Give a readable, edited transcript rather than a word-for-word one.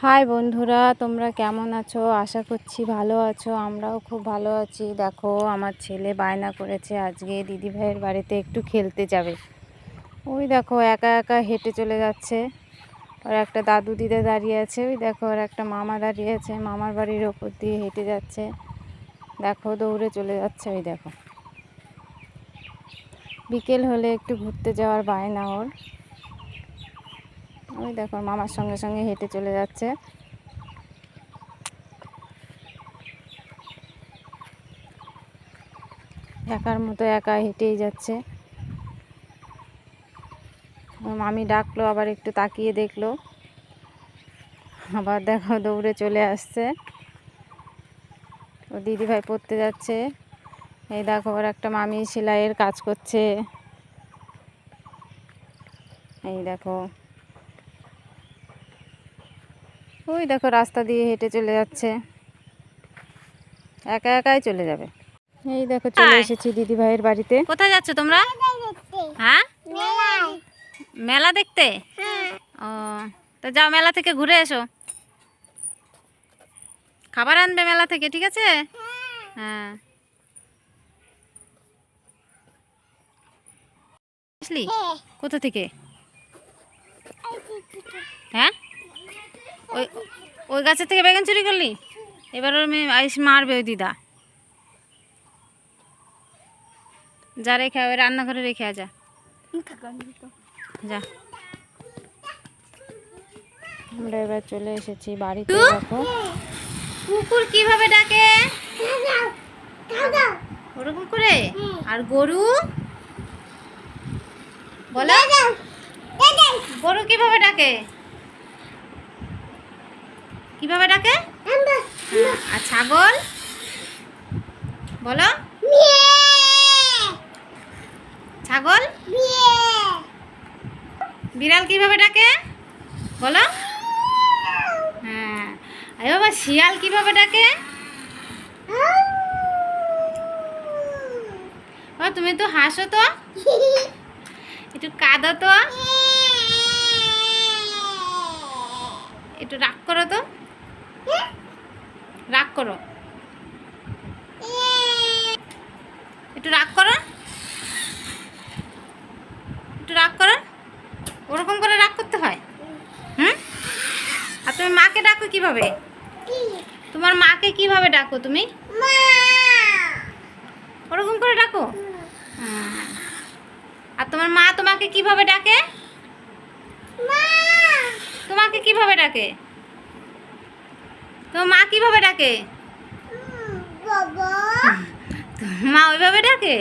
High বন্ধুরা, তোমরা কেমন আছো? আশা করছি ভালো আছো। আমরাও খুব ভালো আছি। দেখো, আমার ছেলে বায়না করেছে আজকে দিদিভাইয়ের বাড়িতে একটু খেলতে যাবে। ওই দেখো একা একা হেঁটে চলে যাচ্ছে। আর একটা দাদু দিদা দাঁড়িয়ে আছে। ওই দেখো, আর একটা মামা দাঁড়িয়ে আছে, মামার বাড়ির ওপর দিয়ে হেঁটে যাচ্ছে। দেখো দৌড়ে চলে যাচ্ছে। ওই দেখো, বিকেল হলে একটু ঘুরতে যাওয়ার বায়না ওর। ওই দেখো মামার সঙ্গে সঙ্গে হেঁটে চলে যাচ্ছে। একার মতো একা হেঁটেই যাচ্ছে। মামি ডাকলো, আবার একটু তাকিয়ে দেখলো, আবার দেখো দৌড়ে চলে আসছে। ও দিদিভাই পড়তে যাচ্ছে। এই দেখো, ওর একটা মামি সেলাইয়ের কাজ করছে। এই দেখো, ওই দেখো রাস্তা দিয়ে হেঁটে চলে যাচ্ছে। একা একাই চলে যাবে। এই দেখো চলে এসেছি দিদিভাইয়ের বাড়িতে। কোথায় যাচ্ছ তোমরা? হ্যাঁ, মেলা দেখতে। ও, তো যাও, মেলা থেকে ঘুরে এসো। খাবার আনবে মেলা থেকে, ঠিক আছে? হ্যাঁ। আসলি কোথা থেকে? হ্যাঁ, ওই ওই গাছের থেকে বেগুন চুরি করলি? এবার ওর মেয়ে মারবে ওই দিদা। যা রেখে ওই রান্নাঘরে রেখে যা। যা। আমরা এবার চলে এসেছি বাড়িতে। দেখো কুকুর কিভাবে ডাকে, ওরকম করে। আর গরু বলো, গরু কিভাবে ডাকে, কিভাবে ডাকে? আর ছাগল বলো, ছাগল। বিড়াল কিভাবে ডাকে বলো? হ্যাঁ। আরে বাবা, শিয়াল কিভাবে ডাকে? ও, তুমি তো হাসো তো, একটু কাঁদো তো, একটু রাগ করো তো, রাগ করো, একটু রাগ করো, একটু রাগ করো। ওরকম করে রাগ করতে হয়? হুম। আর তুমি মাকে ডাকো কিভাবে? তোমার মাকে কিভাবে ডাকো তুমি? ওরকম করে ডাকো। আর তোমার মা তোমাকে কিভাবে ডাকে? তোমাকে কিভাবে ডাকে? তোমার মা কিভাবে ডাকে? মা ওইভাবে ডাকে?